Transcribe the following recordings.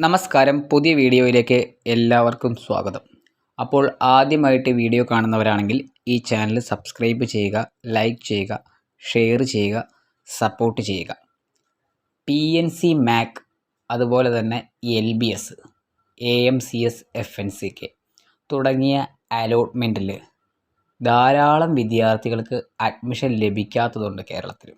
നമസ്കാരം, പുതിയ വീഡിയോയിലേക്ക് എല്ലാവർക്കും സ്വാഗതം. അപ്പോൾ ആദ്യമായിട്ട് വീഡിയോ കാണുന്നവരാണെങ്കിൽ ഈ ചാനൽ സബ്സ്ക്രൈബ് ചെയ്യുക, ലൈക്ക് ചെയ്യുക, ഷെയർ ചെയ്യുക, സപ്പോർട്ട് ചെയ്യുക. PNC MAC അതുപോലെ തന്നെ LBS, AMCS FNCK തുടങ്ങിയ അലോട്ട്മെൻറ്റിൽ ധാരാളം വിദ്യാർത്ഥികൾക്ക് അഡ്മിഷൻ ലഭിക്കാത്തതുണ്ട് കേരളത്തിൽ.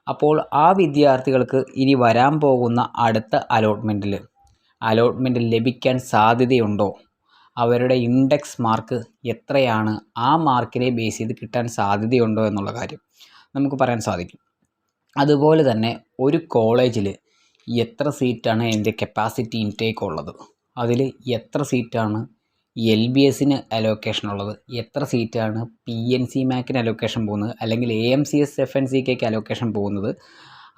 അപ്പോൾ ആ വിദ്യാർത്ഥികൾക്ക് ഇനി വരാൻ പോകുന്ന അടുത്ത അലോട്ട്മെൻറ്റ് ലഭിക്കാൻ സാധ്യതയുണ്ടോ, അവരുടെ ഇൻഡെക്സ് മാർക്ക് എത്രയാണ്, ആ മാർക്കിനെ ബേസ് ചെയ്ത് കിട്ടാൻ സാധ്യതയുണ്ടോ എന്നുള്ള കാര്യം നമുക്ക് പറയാൻ സാധിക്കും. അതുപോലെ തന്നെ ഒരു കോളേജിൽ എത്ര സീറ്റാണ് അതിൻ്റെ കപ്പാസിറ്റി ഇൻടേക്ക് ഉള്ളത്, അതിൽ എത്ര സീറ്റാണ് LBSന് അലോക്കേഷൻ ഉള്ളത്, എത്ര സീറ്റാണ് PNC MACന് അലോക്കേഷൻ പോകുന്നത്, അല്ലെങ്കിൽ AMCS FNCKക്ക് അലോക്കേഷൻ പോകുന്നത്,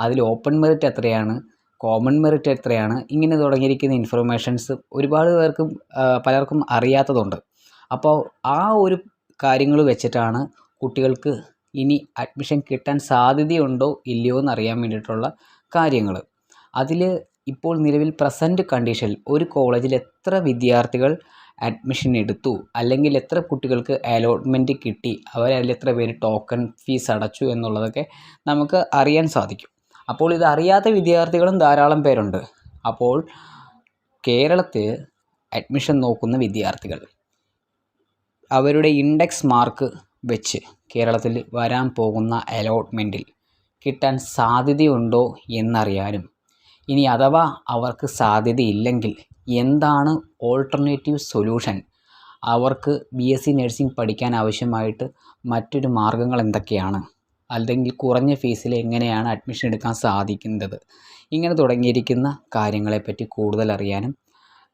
അതിൽ ഓപ്പൺ മെറിറ്റ് എത്രയാണ്, കോമൺ മെറിറ്റ് എത്രയാണ്, ഇങ്ങനെ തുടങ്ങിയിരിക്കുന്ന ഇൻഫർമേഷൻസ് ഒരുപാട് പലർക്കും അറിയാത്തതുണ്ട്. അപ്പോൾ ആ ഒരു കാര്യങ്ങൾ വെച്ചിട്ടാണ് കുട്ടികൾക്ക് ഇനി അഡ്മിഷൻ കിട്ടാൻ സാധ്യതയുണ്ടോ ഇല്ലയോ എന്നറിയാൻ വേണ്ടിയിട്ടുള്ള കാര്യങ്ങൾ. അതിൽ ഇപ്പോൾ നിലവിൽ പ്രസൻറ്റ് കണ്ടീഷനിൽ ഒരു കോളേജിൽ എത്ര വിദ്യാർത്ഥികൾ അഡ്മിഷൻ എടുത്തു, അല്ലെങ്കിൽ എത്ര കുട്ടികൾക്ക് അലോട്ട്മെൻറ്റ് കിട്ടി, അവരതിൽ എത്ര പേര് ടോക്കൺ ഫീസ് അടച്ചു എന്നുള്ളതൊക്കെ നമുക്ക് അറിയാൻ സാധിക്കും. അപ്പോൾ ഇത് അറിയാത്ത വിദ്യാർത്ഥികളും ധാരാളം പേരുണ്ട്. അപ്പോൾ കേരളത്തിൽ അഡ്മിഷൻ നോക്കുന്ന വിദ്യാർത്ഥികൾ അവരുടെ ഇൻഡെക്സ് മാർക്ക് വെച്ച് കേരളത്തിൽ വരാൻ പോകുന്ന അലോട്ട്മെൻറ്റിൽ കിട്ടാൻ സാധ്യതയുണ്ടോ എന്നറിയാനും, ഇനി അഥവാ അവർക്ക് സാധ്യതയില്ലെങ്കിൽ എന്താണ് ഓൾട്ടർനേറ്റീവ് സൊല്യൂഷൻ, അവർക്ക് BSc നഴ്സിംഗ് പഠിക്കാൻ ആവശ്യമായിട്ട് മറ്റൊരു മാർഗ്ഗങ്ങൾ എന്തൊക്കെയാണ്, അല്ലെങ്കിൽ കുറഞ്ഞ ഫീസിൽ എങ്ങനെയാണ് അഡ്മിഷൻ എടുക്കാൻ സാധിക്കുന്നത്, ഇങ്ങനെ തുടങ്ങിയിരിക്കുന്ന കാര്യങ്ങളെപ്പറ്റി കൂടുതൽ അറിയാനും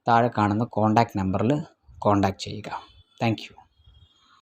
താഴെ കാണുന്ന കോൺടാക്റ്റ് നമ്പറിൽ കോൺടാക്റ്റ് ചെയ്യുക. Thank you.